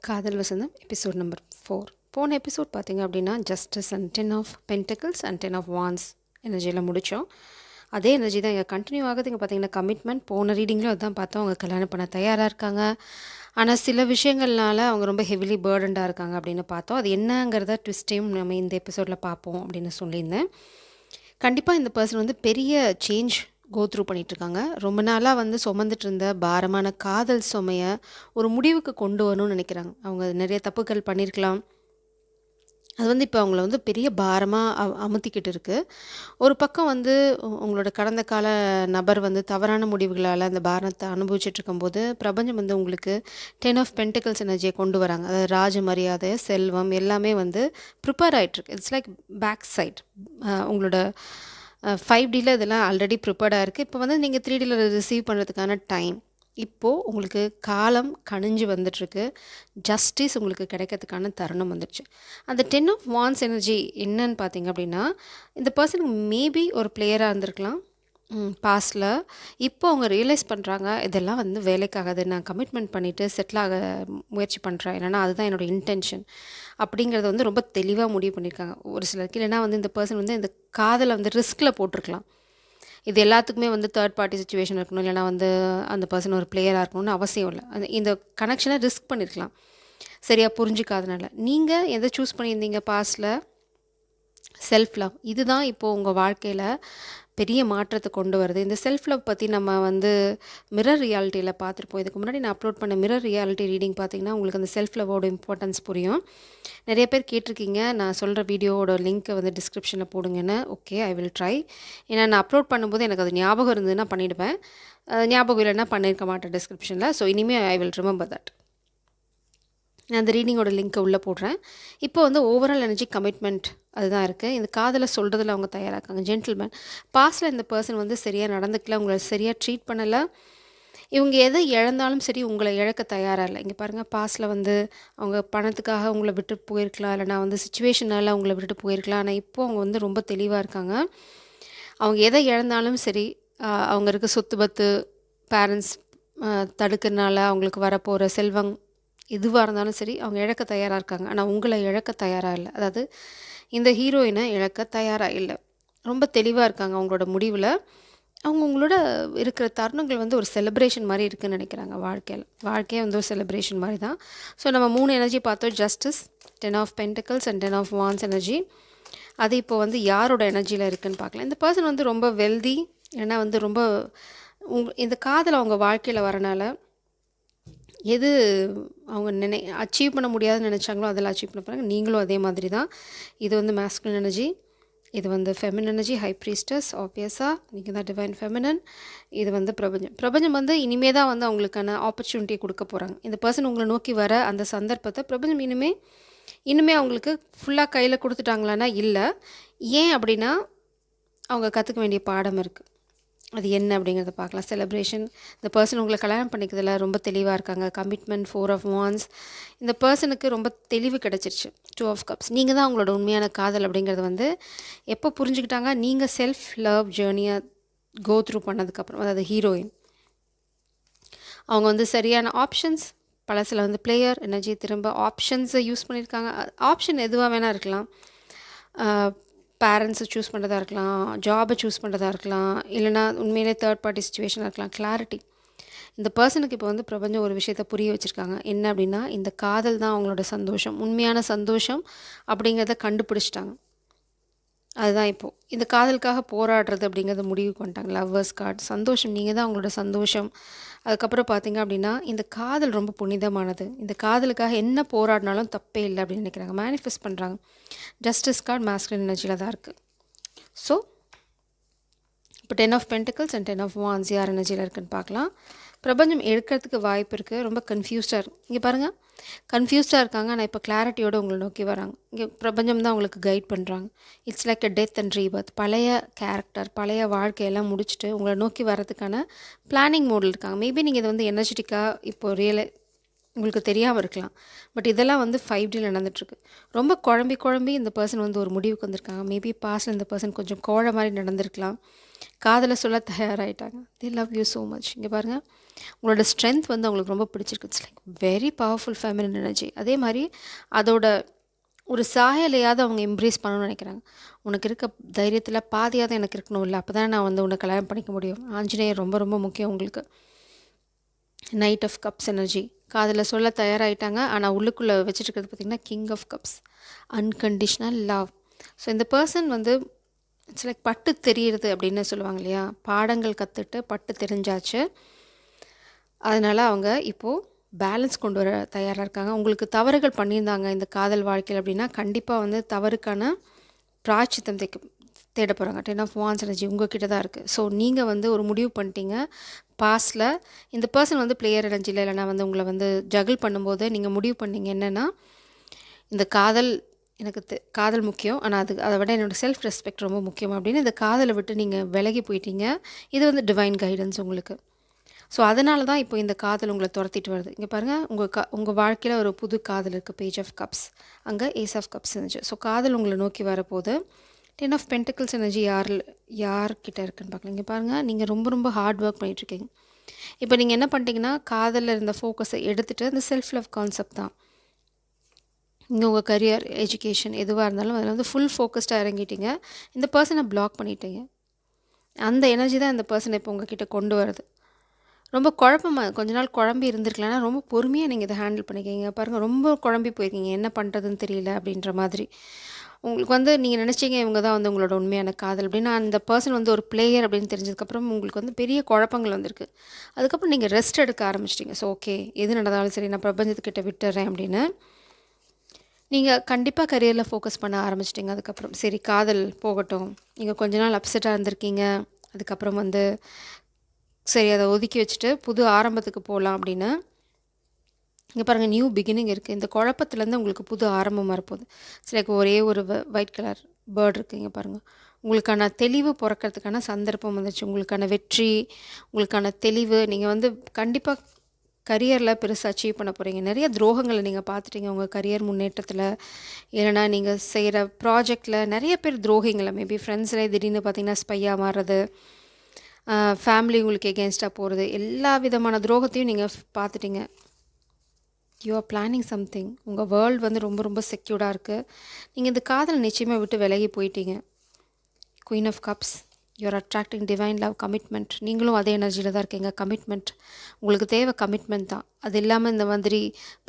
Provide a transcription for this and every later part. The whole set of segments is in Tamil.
காதல் வசந்தம் எபிசோட் நம்பர் 4. போன எபிசோட் பார்த்தீங்க அப்படின்னா justice and 10 of pentacles and 10 of wands எனர்ஜியில் முடித்தோம். அதே எனர்ஜி தான் இங்கே கண்டினியூ ஆகுது. இங்கே பார்த்தீங்கன்னா கமிட்மெண்ட் போன ரீடிங்கில் அதுதான் பார்த்தோம். அவங்க கல்யாணம் பண்ண தயாராக இருக்காங்க. ஆனால் சில விஷயங்கள்னால அவங்க ரொம்ப ஹெவிலி பேர்டண்டாக இருக்காங்க அப்படின்னு பார்த்தோம். அது என்னங்கிறத ட்விஸ்டையும் நம்ம இந்த எபிசோடில் பார்ப்போம் அப்படின்னு சொல்லியிருந்தேன். கண்டிப்பாக இந்த பர்சன் வந்து பெரிய சேஞ்ச் த்ரூ பண்ணிகிட்ருக்காங்க. ரொம்ப நாளாக வந்து சுமந்துட்டு இருந்த பாரமான காதல் சுமையை ஒரு முடிவுக்கு கொண்டு வரணும்னு நினைக்கிறாங்க. அவங்க நிறைய தப்புகள் பண்ணியிருக்கலாம். அது வந்து இப்போ அவங்கள வந்து பெரிய பாரமாக அமுத்திக்கிட்டு இருக்குது. ஒரு பக்கம் வந்து உங்களோட கடந்த கால நபர் வந்து தவறான முடிவுகளால் அந்த பாரத்தை அனுபவிச்சுட்டு இருக்கும்போது பிரபஞ்சம் வந்து உங்களுக்கு 10 ஆஃப் பென்டிகல்ஸ் எனர்ஜியை கொண்டு வராங்க. அதாவது ராஜ மரியாதை, செல்வம் எல்லாமே வந்து ப்ரிப்பேர் ஆகிட்டுருக்கு. It's like back side. உங்களோட 5Dயில் இதெல்லாம் ஆல்ரெடி ப்ரிப்பேர்டாக இருக்குது. இப்போ வந்து நீங்கள் 3Dயில் ரிசீவ் பண்ணுறதுக்கான டைம். இப்போது உங்களுக்கு காலம் கணிஞ்சு வந்துட்டுருக்கு. ஜஸ்டிஸ் உங்களுக்கு கிடைக்கிறதுக்கான தருணம் வந்துடுச்சு. அந்த 10 ஆஃப் வான்ஸ் எனர்ஜி என்னன்னு பார்த்தீங்க அப்படின்னா, இந்த பர்சனுக்கு மேபி ஒரு பிளேயராக இருந்திருக்கலாம் பாஸ்டில். இப்போ அவங்க ரியலைஸ் பண்ணுறாங்க, இதெல்லாம் வந்து வேலைக்காகாது, நான் கமிட்மெண்ட் பண்ணிவிட்டு செட்டில் ஆக முயற்சி பண்ணுறேன், இல்லைனா அதுதான் என்னோடய இன்டென்ஷன் அப்படிங்கிறத வந்து ரொம்ப தெளிவாக முடிவு பண்ணியிருக்காங்க. ஒரு சிலருக்கு இல்லைனா வந்து இந்த பர்சன் வந்து இந்த காதலை வந்து ரிஸ்கில் போட்டிருக்கலாம். இது எல்லாத்துக்குமே வந்து தேர்ட் பார்ட்டி சுச்சுவேஷன் இருக்கணும், இல்லைனா வந்து அந்த பர்சன் ஒரு பிளேயராக இருக்கணும்னு அவசியம் இல்லை. இந்த கனெக்ஷனை ரிஸ்க் பண்ணியிருக்கலாம் சரியாக புரிஞ்சிக்காதனால. நீங்கள் எதை சூஸ் பண்ணியிருந்தீங்க பாஸ்டில்? Self love. இதுதான் இப்போது உங்கள் வாழ்க்கையில் பெரிய மாற்றத்தை கொண்டு வருது. இந்த செல்ஃப் லவ் பற்றி நம்ம வந்து மிரர் ரியாலிட்டியில் பார்த்துருப்போம். இதுக்கு முன்னாடி நான் அப்லோட் பண்ண மிரர் ரியாலிட்டி ரீடிங் பார்த்திங்கன்னா உங்களுக்கு அந்த செல்ஃப் லவ்வோட இம்பார்ட்டன்ஸ் புரியும். நிறைய பேர் கேட்டிருக்கீங்க, நான் சொல்கிற வீடியோவோட லிங்க்கை வந்து டிஸ்கிரிப்ஷனில் போடுங்கன்னு. Okay, I will try. ஏன்னா நான் அப்லோட் பண்ணும்போது எனக்கு அது ஞாபகம் இருந்ததுன்னா பண்ணிவிடுவேன், ஞாபகம் இல்லைன்னா பண்ணியிருக்க மாட்டேன் டிஸ்கிரிப்ஷனில். ஸோ இனிமேல் ஐ வில் ரிமெம்பர் தட். நான் அந்த ரீடிங்கோட லிங்க்கை உள்ளே போடுறேன். இப்போ வந்து ஓவரால் எனர்ஜி கமிட்மெண்ட் அதுதான் இருக்குது. இந்த காதலை சொல்கிறதுல அவங்க தயாராகாங்க. ஜென்டில்மேன். பாஸ்டில் இந்த பர்சன் வந்து சரியாக நடந்துக்கல, உங்களை சரியாக ட்ரீட் பண்ணலை. இவங்க எதை இழந்தாலும் சரி உங்களை இழக்க தயாராக இல்லை. இங்கே பாருங்கள், பாஸ்டில் வந்து அவங்க பணத்துக்காக உங்களை விட்டு போயிருக்கலாம், இல்லைனா வந்து சுச்சுவேஷனால் அவங்கள விட்டுட்டு போயிருக்கலாம். ஆனால் இப்போது அவங்க வந்து ரொம்ப தெளிவாக இருக்காங்க. அவங்க எதை இழந்தாலும் சரி, அவங்க இருக்க சொத்து பத்து, பேரண்ட்ஸ் தடுக்கிறதுனால அவங்களுக்கு வரப்போகிற செல்வம் எதுவாக இருந்தாலும் சரி அவங்க இழக்க தயாராக இருக்காங்க. ஆனால் உங்களை இழக்க தயாராக இல்லை. அதாவது இந்த ஹீரோயினை இழக்க தயாராக இல்லை. ரொம்ப தெளிவாக இருக்காங்க அவங்களோட முடிவில். அவங்க உங்களோட இருக்கிற தருணங்கள் வந்து ஒரு செலிப்ரேஷன் மாதிரி இருக்குதுன்னு நினைக்கிறாங்க. வாழ்க்கையே வந்து ஒரு செலிப்ரேஷன் மாதிரி தான். ஸோ நம்ம 3 எனர்ஜி பார்த்தோம். Justice, 10 of pentacles and 10 of wands energy. அது இப்போ வந்து யாரோட எனர்ஜியில் இருக்குதுன்னு பார்க்கலாம். இந்த பர்சன் வந்து ரொம்ப வெல்தி, ஏன்னா வந்து ரொம்ப இந்த காதல் அவங்க வாழ்க்கையில் வரனால எது அவங்க அச்சீவ் பண்ண முடியாதுன்னு நினச்சாங்களோ அதெல்லாம் அச்சீவ் பண்ண போகிறாங்க. நீங்களும் அதே மாதிரி தான். இது வந்து மேஸ்குலின் எனர்ஜி, இது வந்து ஃபெமினின் எனர்ஜி, ஹை ப்ரீஸ்டஸ். ஆப்வியஸாக நீங்கள் தான் டிவைன் ஃபெமினன். இது வந்து பிரபஞ்சம் வந்து இனிமே தான் வந்து அவங்களுக்கான ஆப்பர்ச்சுனிட்டியை கொடுக்க போகிறாங்க. இந்த பர்சன் உங்களை நோக்கி வர அந்த சந்தர்ப்பத்தை பிரபஞ்சம் இனிமே அவங்களுக்கு ஃபுல்லாக கையில் கொடுத்துட்டாங்களான்னா இல்லை. ஏன் அப்படின்னா அவங்க கற்றுக்க வேண்டிய பாடம் இருக்குது. அது என்ன அப்படிங்கிறத பார்க்கலாம். செலிப்ரேஷன். இந்த பர்சன் உங்களை கல்யாணம் பண்ணிக்கிறதுல ரொம்ப தெளிவாக இருக்காங்க. Commitment, 4 of wands. இந்த பர்சனுக்கு ரொம்ப தெளிவு கிடச்சிருச்சு. 2 ஆஃப் கப்ஸ். நீங்கள் தான் அவங்களோட உண்மையான காதல் அப்படிங்கிறது வந்து எப்போ புரிஞ்சுக்கிட்டாங்க? நீங்கள் செல்ஃப் லவ் ஜேர்னியை த்ரூ பண்ணதுக்கப்புறம். அதாவது ஹீரோயின் அவங்க வந்து சரியான ஆப்ஷன்ஸ், பழசில் வந்து பிளேயர் எனர்ஜி, திரும்ப ஆப்ஷன்ஸை யூஸ் பண்ணியிருக்காங்க. ஆப்ஷன் எதுவாக வேணால் இருக்கலாம். பேரண்ட்ஸை சூஸ் பண்ணுறதா இருக்கலாம், ஜாபை சூஸ் பண்ணுறதா இருக்கலாம், இல்லைனா உண்மையிலே தேர்ட் பார்ட்டி சுச்சுவேஷனாக இருக்கலாம். கிளாரிட்டி. இந்த பர்சனுக்கு இப்போ வந்து பிரபஞ்சம் ஒரு விஷயத்தை புரிய வச்சுருக்காங்க. என்ன அப்படின்னா, இந்த காதல் தான் அவங்களோட சந்தோஷம், உண்மையான சந்தோஷம் அப்படிங்கிறத கண்டுபிடிச்சிட்டாங்க. அதுதான் இப்போது இந்த காதலுக்காக போராடுறது அப்படிங்கிறத முடிவுக்கு வந்துட்டாங்க. Lovers card. சந்தோஷம், நீங்கள் தான் அவங்களோட சந்தோஷம். அதுக்கப்புறம் பார்த்தீங்க அப்படின்னா இந்த காதல் ரொம்ப புனிதமானது. இந்த காதலுக்காக என்ன போராடினாலும் தப்பே இல்லை அப்படின்னு நினைக்கிறாங்க. மேனிஃபெஸ்ட் பண்ணுறாங்க. ஜஸ்டிஸ் கார்டு மேஸ்குலின் எனர்ஜியில் தான் இருக்குது. ஸோ இப்போ 10 of pentacles and 10 of wands யார் எனர்ஜியில் இருக்குதுன்னு பார்க்கலாம். பிரபஞ்சம் எடுக்கிறதுக்கு வாய்ப்பு இருக்குது. ரொம்ப கன்ஃபியூஸ்டாக இருக்குது. இங்கே பாருங்கள், கன்ஃபியூஸ்டாக இருக்காங்க. ஆனால் இப்போ கிளாரிட்டியோடு உங்களை நோக்கி வராங்க. இங்கே பிரபஞ்சம் தான் உங்களுக்கு கைட் பண்ணுறாங்க. It's like a death and Rebirth. பழைய கேரக்டர், பழைய வாழ்க்கையெல்லாம் முடிச்சுட்டு உங்களை நோக்கி வர்றதுக்கான பிளானிங் மோடில் இருக்காங்க. மேபி நீங்கள் இதை வந்து எனர்ஜெட்டிக்காக இப்போ உங்களுக்கு தெரியாமல் இருக்கலாம். பட் இதெல்லாம் வந்து 5Dல நடந்துட்டுருக்கு. ரொம்ப குழம்பி இந்த பர்சன் வந்து ஒரு முடிவுக்கு வந்திருக்காங்க. மேபி பாஸ்ட்ல இந்த பர்சன் கொஞ்சம் கோழ மாரி நடந்திருக்கலாம். காதல சொல்ல தயாராகிட்டாங்க. They love you so much. இங்கே பாருங்கள், உங்களோட ஸ்ட்ரென்த் வந்து அவங்களுக்கு ரொம்ப பிடிச்சிருக்கு. It's like very powerful feminine energy. அதே மாதிரி அதோட ஒரு சாயலையாவது அவங்க எம்ப்ரேஸ் பண்ணணும்னு நினைக்கிறாங்க. உனக்கு இருக்க தைரியத்தில் பாதியாவது எனக்கு இருக்கணும் இல்லை, அப்போ தான் நான் வந்து உன்னை கல்யாணம் பண்ணிக்க முடியும். ஆஞ்சநேயர் ரொம்ப ரொம்ப முக்கியம் உங்களுக்கு. Knight of cups energy. காதில் சொல்ல தயாராகிட்டாங்க, ஆனால் உள்ளுக்குள்ளே வச்சுருக்கிறது பார்த்திங்கன்னா king of cups, unconditional love. So இந்த பர்சன் வந்து இட்ஸ் லைக் பட்டு தெரியுறது அப்படின்னு சொல்லுவாங்க இல்லையா, பாடங்கள் கற்றுட்டு பட்டு தெரிஞ்சாச்சு. அதனால் அவங்க இப்போது பேலன்ஸ் கொண்டு வர தயாராக இருக்காங்க. உங்களுக்கு தவறுகள் பண்ணியிருந்தாங்க இந்த காதல் வாழ்க்கையில் அப்படின்னா, கண்டிப்பாக வந்து தவறுக்கான பிராய்ச்சித்தம் தேட போகிறாங்க. 10 ஆஃப் வான்ஸ் எனர்ஜி உங்ககிட்ட தான் இருக்குது. ஸோ நீங்கள் வந்து ஒரு முடிவு பண்ணிட்டீங்க பாஸ்டில். இந்த பர்சன் வந்து பிளேயர் எனர்ஜியில் இல்லைனா வந்து உங்களை வந்து ஜகிள் பண்ணும்போது நீங்கள் முடிவு பண்ணீங்க என்னென்னா, இந்த காதல் எனக்கு காதல் முக்கியம், ஆனால் அதை விட என்னோடய செல்ஃப் ரெஸ்பெக்ட் ரொம்ப முக்கியம் அப்படின்னு இந்த காதலை விட்டு நீங்கள் விலகி போயிட்டீங்க. இது வந்து டிவைன் கைடன்ஸ் உங்களுக்கு. ஸோ அதனால தான் இப்போ இந்த காதல் உங்களை துரத்திட்டு வருது. இங்கே பாருங்கள், உங்கள் வாழ்க்கையில் ஒரு புது காதல் இருக்குது. பேஜ் ஆஃப் கப்ஸ், அங்கே ஏஸ் ஆஃப் கப்ஸ் இருந்துச்சு. ஸோ காதல் உங்களை நோக்கி வரப்போது. 10 ஆஃப் பென்டிக்கிள்ஸ் எனர்ஜி யார்கிட்ட இருக்குன்னு பார்க்கலாம். இங்கே பாருங்கள், நீங்கள் ரொம்ப ரொம்ப ஹார்ட் ஒர்க் பண்ணிகிட்ருக்கீங்க. இப்போ நீங்கள் என்ன பண்ணிட்டீங்கன்னா, காதலில் இருந்த ஃபோக்கஸை எடுத்துகிட்டு அந்த செல்ஃப் லவ் கான்செப்ட் தான் இங்கே உங்கள் கரியர், எஜுகேஷன் எதுவாக இருந்தாலும் அதில் வந்து ஃபுல் ஃபோக்கஸ்டாக இறங்கிட்டீங்க. இந்த பர்சனை பிளாக் பண்ணிட்டீங்க. அந்த எனர்ஜி தான் இந்த பர்சனை இப்போ உங்ககிட்ட கொண்டு வருது. ரொம்ப குழப்பமாக கொஞ்ச நாள் குழம்பி இருந்திருக்கலன்னா ரொம்ப பொறுமையாக நீங்கள் இதை ஹேண்டில் பண்ணிக்கிங்க. பாருங்கள், ரொம்ப குழம்பி போயிருக்கீங்க, என்ன பண்ணுறதுன்னு தெரியல அப்படின்ற மாதிரி. உங்களுக்கு வந்து நீங்கள் நினச்சிங்க இவங்க தான் வந்து உங்களோட உண்மையான காதல் அப்படின்னு. அந்த பர்சன் வந்து ஒரு பிளேயர் அப்படின்னு தெரிஞ்சதுக்கப்புறம் உங்களுக்கு வந்து பெரிய குழப்பங்கள் வந்திருக்கு. அதுக்கப்புறம் நீங்கள் ரெஸ்ட் எடுக்க ஆரம்பிச்சிட்டிங்க. ஸோ ஓகே, எது நடந்தாலும் சரி நான் பிரபஞ்சத்துக்கிட்ட விட்டுறேன் அப்படின்னு நீங்கள் கண்டிப்பாக கரியரில் ஃபோக்கஸ் பண்ண ஆரம்பிச்சிட்டிங்க. அதுக்கப்புறம் சரி காதல் போகட்டும், நீங்கள் கொஞ்ச நாள் அப்செட்டாக இருந்திருக்கீங்க. அதுக்கப்புறம் வந்து சரி அதை ஒதுக்கி வச்சுட்டு புது ஆரம்பத்துக்கு போகலாம் அப்படின்னு. இங்கே பாருங்கள், நியூ பிகினிங் இருக்குது. இந்த குழப்பத்துலேருந்து உங்களுக்கு புது ஆரம்பம் வரப்போகுது. சரி, ஒரே ஒரு ஒயிட் கலர் பேர்ட் இருக்குது. இங்கே பாருங்கள், உங்களுக்கான தெளிவு பிறக்கிறதுக்கான சந்தர்ப்பம் வந்துச்சு. உங்களுக்கான வெற்றி, உங்களுக்கான தெளிவு. நீங்கள் வந்து கண்டிப்பாக கரியரில் பெருசாக அச்சீவ் பண்ண போகிறீங்க. நிறைய துரோகங்களை நீங்கள் பார்த்துட்டீங்க உங்கள் கரியர் முன்னேற்றத்தில். இல்லைனா நீங்கள் செய்கிற ப்ராஜெக்டில் நிறைய பேர் துரோகிங்களை, மேபி ஃப்ரெண்ட்ஸ்லேயே திடீர்னு பார்த்திங்கன்னா ஸ்பையாக மாறுறது, ஃபேமிலி உங்களுக்கு எகென்ஸ்டாக போகிறது, எல்லா விதமான துரோகத்தையும் நீங்கள் பார்த்துட்டீங்க. You are planning something. உங்கள் வேர்ல்டு வந்து ரொம்ப ரொம்ப செக்யூர்டாக இருக்குது. நீங்கள் இந்த காதல் நிச்சயமாக விட்டு விலகி போயிட்டீங்க. Queen of cups, you're attracting divine love, commitment. நீங்களும் அதே எனர்ஜியில் தான் இருக்கீங்க. கமிட்மெண்ட் உங்களுக்கு தேவை, கமிட்மெண்ட் தான். அது இல்லாமல் இந்த மாதிரி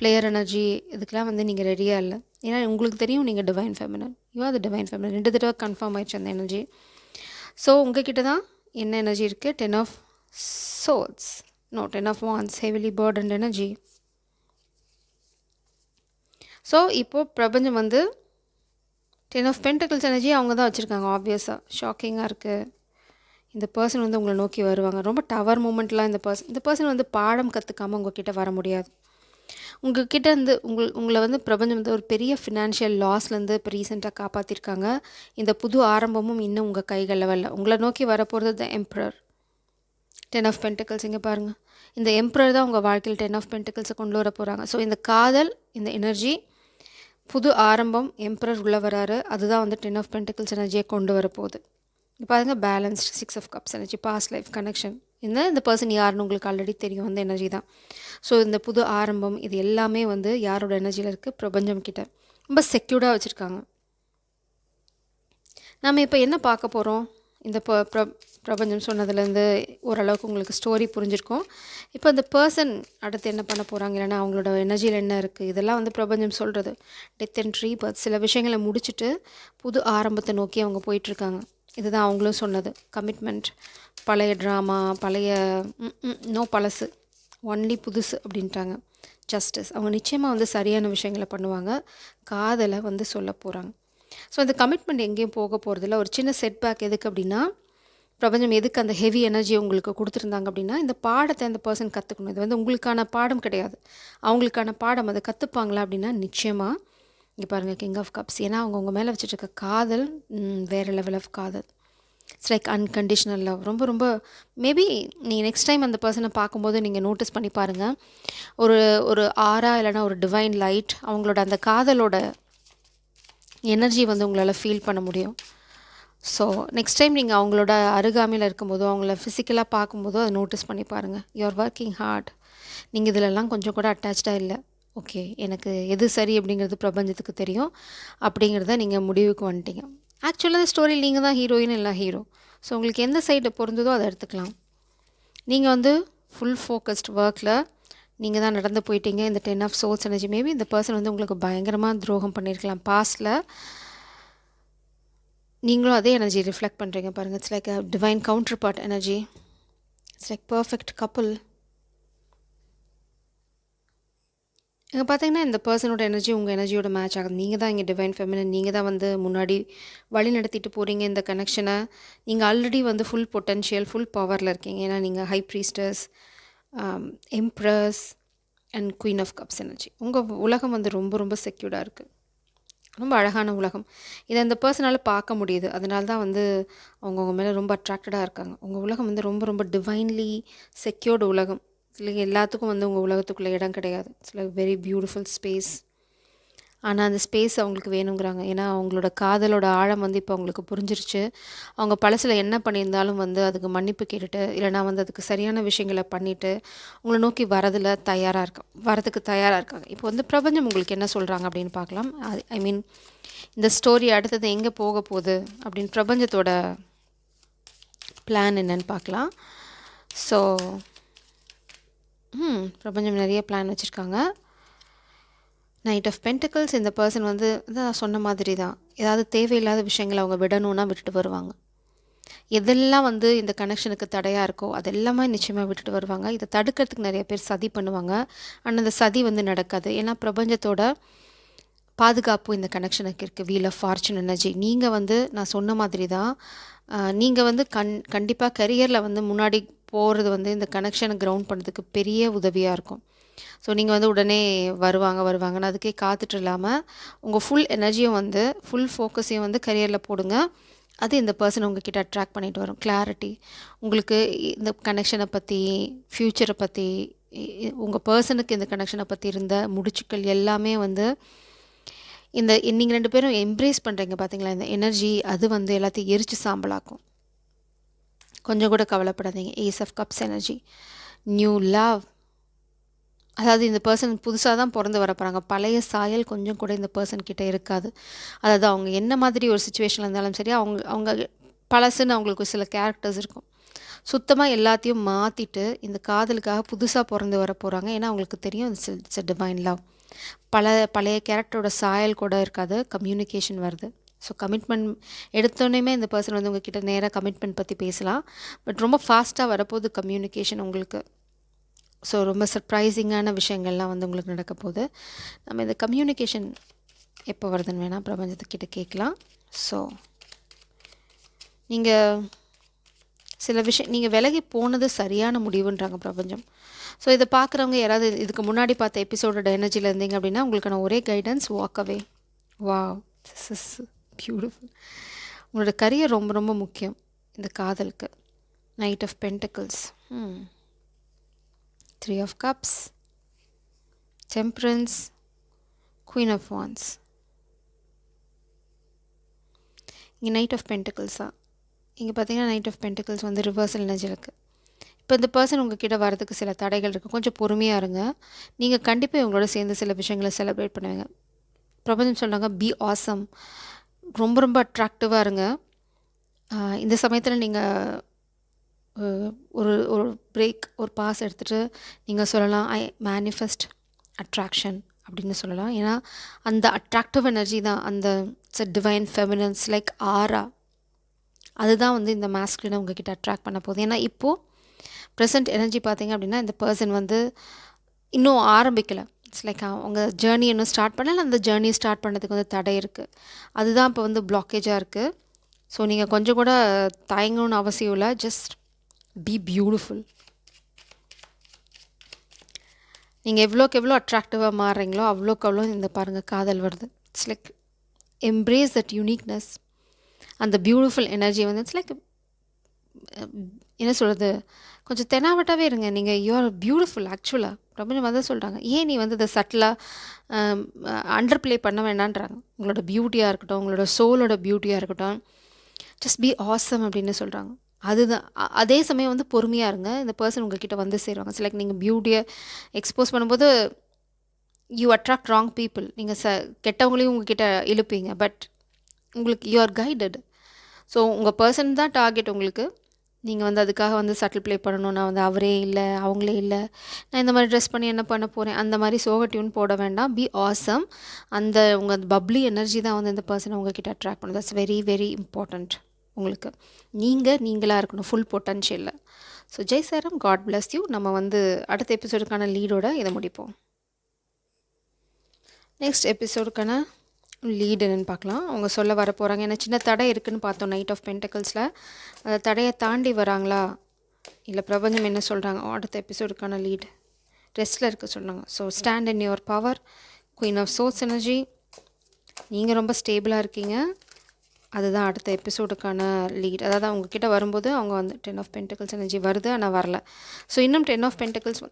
பிளேயர் எனர்ஜி இதுக்கெலாம் வந்து நீங்கள் ரெடியாக இல்லை. ஏன்னா உங்களுக்கு தெரியும் நீங்கள் divine feminine, you are the divine feminine. 2 தடவை கன்ஃபார்ம் ஆயிடுச்சு அந்த எனர்ஜி. ஸோ உங்ககிட்ட தான் என்ன எனர்ஜி இருக்குது? 10 of swords, no 10 of wands, heavily burdened energy. So இப்போது பிரபஞ்சம் வந்து 10 ஆஃப் பென்டக்கிள்ஸ் எனர்ஜி அவங்க தான் வச்சுருக்காங்க. ஆப்வியஸாக ஷாக்கிங்காக இருக்குது. இந்த பர்சன் வந்து உங்களை நோக்கி வருவாங்க. ரொம்ப டவர் மூமெண்ட்லாம் இந்த பர்சன் வந்து பாடம் கற்றுக்காமல் உங்ககிட்ட வர முடியாது. உங்ககிட்ட இருந்து உங்களை வந்து பிரபஞ்சம் வந்து ஒரு பெரிய ஃபினான்ஷியல் லாஸ்லேருந்து இப்போ ரீசெண்டாக காப்பாற்றிருக்காங்க. இந்த புது ஆரம்பமும் இன்னும் உங்கள் கைகளில் வரல. உங்களை நோக்கி வரப்போகிறது த எம்ப்ரர், 10 ஆஃப் பென்டக்கிள்ஸ். இங்கே பாருங்கள், இந்த எம்ப்ரர் தான் உங்கள் வாழ்க்கையில் 10 ஆஃப் பென்டக்கிள்ஸை கொண்டு வர போகிறாங்க. ஸோ இந்த காதல், இந்த எனர்ஜி, புது ஆரம்பம், எம்ப்ரர் உள்ளே வராரு. அதுதான் வந்து 10 ஆஃப் பென்டக்கிள்ஸ் எனர்ஜியை கொண்டு வரப்போகுது. இப்போ பாருங்கள், balanced 6 of cups energy, past life connection. இந்த பர்சன் யாருன்னு உங்களுக்கு ஆல்ரெடி தெரியும், அந்த எனர்ஜி தான். ஸோ இந்த புது ஆரம்பம் இது எல்லாமே வந்து யாரோட எனர்ஜியில் இருக்குது? பிரபஞ்சம் கிட்ட ரொம்ப செக்யூர்டாக வச்சுருக்காங்க. நம்ம இப்போ என்ன பார்க்க போகிறோம்? இந்த பிரபஞ்சம் சொன்னதுலேருந்து ஓரளவுக்கு உங்களுக்கு ஸ்டோரி புரிஞ்சிருக்கும். இப்போ இந்த பர்சன் அடுத்து என்ன பண்ண போகிறாங்க, இல்லைனா அவங்களோட எனர்ஜியில் என்ன இருக்குது, இதெல்லாம் வந்து பிரபஞ்சம் சொல்கிறது. டெத் அண்ட் ரீபர்த், சில விஷயங்களை முடிச்சுட்டு புது ஆரம்பத்தை நோக்கி அவங்க போயிட்டுருக்காங்க. இதுதான் அவங்களும் சொன்னது. கமிட்மெண்ட், பழைய ட்ராமா, பழைய நோ பழசு, ஒன்லி புதுசு அப்படின்ட்டாங்க. ஜஸ்டிஸ், அவங்க நிச்சயமாக வந்து சரியான விஷயங்களை பண்ணுவாங்க. காதலை வந்து சொல்ல போகிறாங்க. ஸோ இந்த கமிட்மெண்ட் எங்கேயும் போக போகிறதில்ல. ஒரு சின்ன செட்பேக் எதுக்கு அப்படின்னா, பிரபஞ்சம் எதுக்கு அந்த ஹெவி எனர்ஜி உங்களுக்கு கொடுத்துருந்தாங்க அப்படின்னா, இந்த பாடத்தை அந்த பர்சன் கற்றுக்கணும். இது வந்து உங்களுக்கான பாடம் கிடையாது, அவங்களுக்கான பாடம். அதை கற்றுப்பாங்களா அப்படின்னா நிச்சயமாக. இங்கே பாருங்கள், கிங் ஆஃப் கப்ஸ். ஏன்னா அவங்க உங்கள் மேலே வச்சுட்டு இருக்க காதல் வேறு லெவல் ஆஃப் காதல். It's like unconditional love. ரொம்ப ரொம்ப மேபி நீங்கள் நெக்ஸ்ட் டைம் அந்த பர்சனை பார்க்கும்போது நீங்கள் நோட்டீஸ் பண்ணி பாருங்கள். ஒரு ஒரு ஆரா இல்லைனா ஒரு டிவைன் லைட், அவங்களோட அந்த காதலோட எனர்ஜி வந்து உங்களால் ஃபீல் பண்ண முடியும். ஸோ நெக்ஸ்ட் டைம் நீங்கள் அவங்களோட அருகாமையில் இருக்கும்போதோ அவங்கள ஃபிசிக்கலாக பார்க்கும்போதோ அதை நோட்டீஸ் பண்ணி பாருங்கள். You are working hard. நீங்கள் இதிலெல்லாம் கொஞ்சம் கூட அட்டாச்சாக இல்லை. ஓகே, எனக்கு எது சரி அப்படிங்கிறது பிரபஞ்சத்துக்கு தெரியும் அப்படிங்கிறத நீங்கள் முடிவுக்கு வந்துட்டீங்க. ஆக்சுவலாக இந்த ஸ்டோரியில் நீங்கள் தான் ஹீரோயின் இல்லை ஹீரோ. ஸோ உங்களுக்கு எந்த சைடு பொருந்ததோ அதை எடுத்துக்கலாம். நீங்கள் வந்து ஃபுல் ஃபோக்கஸ்ட் ஒர்க்கில் நீங்கள் தான் நடந்து போயிட்டீங்க. இந்த 10 ஆஃப் சோல்ஸ் எனர்ஜி, மேபி இந்த பர்சன் வந்து உங்களுக்கு பயங்கரமாக துரோகம் பண்ணியிருக்கலாம் பாஸ்டில். நீங்களும் அதே எனர்ஜி ரிஃப்ளெக்ட் பண்ணுறீங்க பாருங்கள். It's like a divine counterpart energy. It's like perfect couple. இங்கே பார்த்தீங்கன்னா இந்த பர்சனோட எனர்ஜி உங்கள் எனர்ஜியோட மேட்ச் ஆகுது. நீங்கள் தான் இங்கே டிவைன் ஃபெமினன். நீங்கள் தான் வந்து முன்னாடி வழி நடத்திட்டு போகிறீங்க இந்த கனெக்ஷனை. நீங்கள் ஆல்ரெடி வந்து ஃபுல் பொட்டென்ஷியல், ஃபுல் பவரில் இருக்கீங்க. ஏன்னா நீங்கள் high priestess, empress and queen of cups energy. உங்கள் உலகம் வந்து ரொம்ப ரொம்ப செக்யூர்டாக இருக்குது. ரொம்ப அழகான உலகம். இதை அந்த பர்சனால் பார்க்க முடியுது. அதனால தான் வந்து அவங்க உங்கள் மேலே ரொம்ப அட்ராக்டடாக இருக்காங்க. உங்கள் உலகம் வந்து ரொம்ப ரொம்ப டிவைன்லி செக்யூர்டு உலகம். இல்லை எல்லாத்துக்கும் வந்து உங்கள் உலகத்துக்குள்ளே இடம் கிடையாது. It's like very beautiful space. ஆனால் அந்த ஸ்பேஸ் அவங்களுக்கு வேணுங்கிறாங்க. ஏன்னா அவங்களோட காதலோட ஆழம் வந்து இப்போ அவங்களுக்கு புரிஞ்சிருச்சு. அவங்க பழசில் என்ன பண்ணியிருந்தாலும் வந்து அதுக்கு மன்னிப்பு கேட்டுட்டு, இல்லைனா வந்து அதுக்கு சரியான விஷயங்களை பண்ணிவிட்டு உங்களை நோக்கி வரதுக்கு தயாராக இருக்காங்க. இப்போ வந்து பிரபஞ்சம் உங்களுக்கு என்ன சொல்கிறாங்க அப்படின்னு பார்க்கலாம். ஐ மீன் இந்த ஸ்டோரி அடுத்தது எங்கே போக போகுது அப்படின்னு பிரபஞ்சத்தோட பிளான் என்னன்னு பார்க்கலாம். ஸோ பிரபஞ்சம் நிறைய பிளான் வச்சுருக்காங்க. Knight of pentacles. இந்த பர்சன் வந்து நான் சொன்ன மாதிரி தான், ஏதாவது தேவையில்லாத விஷயங்களை அவங்க விடணுன்னா விட்டுட்டு வருவாங்க. எதெல்லாம் வந்து இந்த கனெக்ஷனுக்கு தடையாக இருக்கோ அதெல்லாமே நிச்சயமாக விட்டுட்டு வருவாங்க. இதை தடுக்கிறதுக்கு நிறைய பேர் சதி பண்ணுவாங்க. ஆனால் அந்த சதி வந்து நடக்காது. ஏன்னா பிரபஞ்சத்தோட பாதுகாப்பு இந்த கனெக்ஷனுக்கு இருக்குது. Wheel of fortune energy. நீங்கள் வந்து நான் சொன்ன மாதிரி தான், நீங்கள் வந்து கண்டிப்பாக கரியரில் வந்து முன்னாடி போகிறது வந்து இந்த கனெக்ஷனை கிரவுண்ட் பண்ணுறதுக்கு பெரிய உதவியாக இருக்கும். ஸோ நீங்கள் வந்து உடனே வருவாங்கன்னு அதுக்கே காத்துட்டு இல்லாமல் உங்கள் ஃபுல் எனர்ஜியும் வந்து ஃபுல் ஃபோக்கஸையும் வந்து கரியரில் போடுங்க. அது இந்த பர்சன் உங்ககிட்ட அட்ராக்ட் பண்ணிட்டு வரும். கிளாரிட்டி உங்களுக்கு இந்த கனெக்ஷனை பற்றி, ஃப்யூச்சரை பற்றி, உங்கள் பர்சனுக்கு இந்த கனெக்ஷனை பற்றி இருந்த முடிச்சுக்கள் எல்லாமே வந்து இந்த நீங்கள் 2 பேரும் எம்ப்ரேஸ் பண்ணுறீங்க பார்த்தீங்களா, இந்த எனர்ஜி அது வந்து எல்லாத்தையும் எரிச்சு சாம்பலாக்கும். கொஞ்சம் கூட கவலைப்படாதீங்க. Ace of cups energy. New love. அதாவது இந்த பர்சன் புதுசாக தான் பிறந்து வர போகிறாங்க. பழைய சாயல் கொஞ்சம் கூட இந்த பர்சன் கிட்டே இருக்காது. அதாவது அவங்க என்ன மாதிரி ஒரு சுச்சுவேஷனில் இருந்தாலும் சரி, அவங்க பழசுன்னு அவங்களுக்கு சில கேரக்டர்ஸ் இருக்கும். சுத்தமாக எல்லாத்தையும் மாற்றிட்டு இந்த காதலுக்காக புதுசாக பிறந்து வர போகிறாங்க. ஏன்னா அவங்களுக்கு தெரியும் இட்ஸ் அ டிவைன் லவ். பழைய கேரக்டரோட சாயல் கூட இருக்காது. கம்யூனிகேஷன் வருது. ஸோ கமிட்மெண்ட் எடுத்தோன்னே இந்த பர்சன் வந்து உங்ககிட்ட நேராக கமிட்மெண்ட் பற்றி பேசலாம். பட் ரொம்ப ஃபாஸ்ட்டாக வரப்போகுது கம்யூனிகேஷன் உங்களுக்கு. ஸோ ரொம்ப சர்ப்ரைசிங்கான விஷயங்கள்லாம் வந்து உங்களுக்கு நடக்க போகுது. நம்ம இந்த கம்யூனிகேஷன் எப்போ வருதுன்னு வேணால் பிரபஞ்சத்துக்கிட்ட கேட்கலாம். ஸோ நீங்கள் சில விஷயம் நீங்கள் விலகி போனது சரியான முடிவுன்றாங்க பிரபஞ்சம். ஸோ இதை பார்க்குறவங்க யாராவது இதுக்கு முன்னாடி பார்த்த எபிசோடோட எனர்ஜியில் இருந்தீங்க அப்படின்னா உங்களுக்கான ஒரே guidance, walk away. Wow, this is beautiful. உங்களோட கரியர் ரொம்ப ரொம்ப முக்கியம் இந்த காதலுக்கு. Knight of pentacles, 3 of cups, temperance, queen of wands. இங்கே நைட் ஆஃப் பென்டிகல்ஸா, இங்கே பார்த்தீங்கன்னா நைட் ஆஃப் பென்டிகல்ஸ் வந்து ரிவர்சல் எனர்ஜி இருக்குது. இப்போ இந்த பர்சன் உங்ககிட்ட வரதுக்கு சில தடைகள் இருக்குது. கொஞ்சம் பொறுமையாக இருங்க. நீங்கள் கண்டிப்பாக இவங்களோட சேர்ந்து சில விஷயங்களை செலிப்ரேட் பண்ணுவீங்க. பிரபஞ்சம் சொல்கிறாங்க பி ஆசம். ரொம்ப ரொம்ப அட்ராக்டிவாக இருங்க. இந்த சமயத்தில் நீங்கள் ஒரு பிரேக், ஒரு பாஸ் எடுத்துகிட்டு நீங்கள் சொல்லலாம் ஐ மேனிஃபெஸ்ட் அட்ராக்ஷன் அப்படின்னு சொல்லலாம். ஏன்னா அந்த அட்ராக்டிவ் எனர்ஜி தான் அந்த டிவைன் ஃபெமினன்ஸ் லைக் ஆரா, அதுதான் வந்து இந்த மாஸ்குலினை உங்ககிட்ட அட்ராக்ட் பண்ண போகுது. ஏன்னா இப்போது ப்ரெசன்ட் எனர்ஜி பார்த்தீங்க அப்படின்னா இந்த பர்சன் வந்து இன்னும் ஆரம்பிக்கலை. இட்ஸ் லைக் அவங்க ஜேர்னி இன்னும் ஸ்டார்ட் பண்ணல. அந்த ஜேர்னி ஸ்டார்ட் பண்ணதுக்கு வந்து தடை இருக்குது. அதுதான் இப்போ வந்து பிளாக்கேஜாக இருக்குது. ஸோ நீங்கள் கொஞ்சம் கூட தயங்கணும்னு அவசியம் இல்லை. Just be beautiful. நீங்கள் எவ்வளோக்கு எவ்வளோ அட்ராக்டிவாக மாறுறீங்களோ அவ்வளோக்கு அவ்வளோ இந்த பாருங்கள் காதல் வருது. It's like embrace that uniqueness, அந்த பியூட்டிஃபுல் எனர்ஜி வந்து இட்ஸ் லைக் என்ன சொல்கிறது, கொஞ்சம் தெனாவட்டாவே இருங்க. நீங்கள் யூ ஆர் பியூட்டிஃபுல் ஆக்சுவலாக. பிரபஞ்சம் வந்து சொல்கிறாங்க, ஏன் நீ வந்து இதை சட்டிலாக அண்டர் ப்ளே பண்ண வேண்டான்றாங்க. உங்களோட பியூட்டியாக இருக்கட்டும், உங்களோட சோலோட பியூட்டியாக இருக்கட்டும், ஜஸ்ட் பி ஆசம் அப்படின்னு சொல்கிறாங்க. அதுதான் அதே சமயம் வந்து பொறுமையாக இருங்க. இந்த பர்சன் உங்ககிட்ட வந்து சேருவாங்க. லைக் நீங்கள் பியூட்டியை எக்ஸ்போஸ் பண்ணும்போது யூ அட்ராக்ட் ராங் பீப்புள். நீங்கள் கெட்டவங்களையும் உங்ககிட்ட இழுப்பீங்க. பட் உங்களுக்கு யூ ஆர் கைடட். ஸோ உங்கள் பர்சன் தான் டார்கெட் உங்களுக்கு. நீங்கள் வந்து அதுக்காக வந்து சட்டில் ப்ளே பண்ணணும். நான் வந்து அவரே இல்லை, அவங்களே இல்லை, நான் இந்த மாதிரி ட்ரெஸ் பண்ணி என்ன பண்ண போகிறேன், அந்த மாதிரி சோக டியூன் போட வேண்டாம். B awesome. அந்த உங்கள் பப்ளி எனர்ஜி தான் வந்து இந்த பர்சனை உங்ககிட்ட அட்ராக்ட் பண்ணுது. That's very very important. உங்களுக்கு நீங்களாக இருக்கணும், ஃபுல் பொட்டன்ஷியலில். ஸோ ஜெய் சாரம், காட் பிளஸ் யூ. நம்ம வந்து அடுத்த எபிசோடுக்கான லீடோட இதை முடிப்போம். நெக்ஸ்ட் எபிசோடுக்கான லீட் என்னன்னு பார்க்கலாம். அவங்க சொல்ல வர போகிறாங்க. ஏன்னா சின்ன தடை இருக்குதுன்னு பார்த்தோம் நைட் ஆஃப் பென்டக்கிள்ஸில். அந்த தடையை தாண்டி வராங்களா, இல்லை பிரபஞ்சம் என்ன சொல்கிறாங்க? அடுத்த எபிசோடுக்கான லீட் ரெஸ்ட்டில் இருக்க சொல்கிறாங்க. So stand in your power, queen of swords energy. நீங்கள் ரொம்ப ஸ்டேபிளாக இருக்கீங்க. அதுதான் அடுத்த எபிசோடுக்கான லீட். அதாவது அவங்கக்கிட்ட வரும்போது அவங்க வந்து 10 ஆஃப் பென்டக்கிள்ஸ் எனர்ஜி வருது, ஆனால் வரல. ஸோ இன்னும் 10 ஆஃப் பென்டக்கிள்ஸ்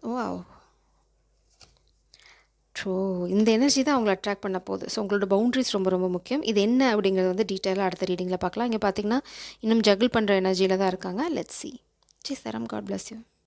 ஸோ இந்த எனர்ஜி தான் அவங்களை அட்ராக்ட் பண்ண போகுது. ஸோ உங்களோட பவுண்ட்ரிஸ் ரொம்ப ரொம்ப முக்கியம். இது என்ன அப்படிங்கிறது வந்து டீட்டெயிலாக அடுத்த ரீடிங்கில் பார்க்கலாம். இங்கே பார்த்தீங்கன்னா இன்னும் ஜகிள் பண்ணுற எனர்ஜியில் தான் இருக்காங்க. Let's see. ஜெய் சரம், காட் பிளஸ் யூ.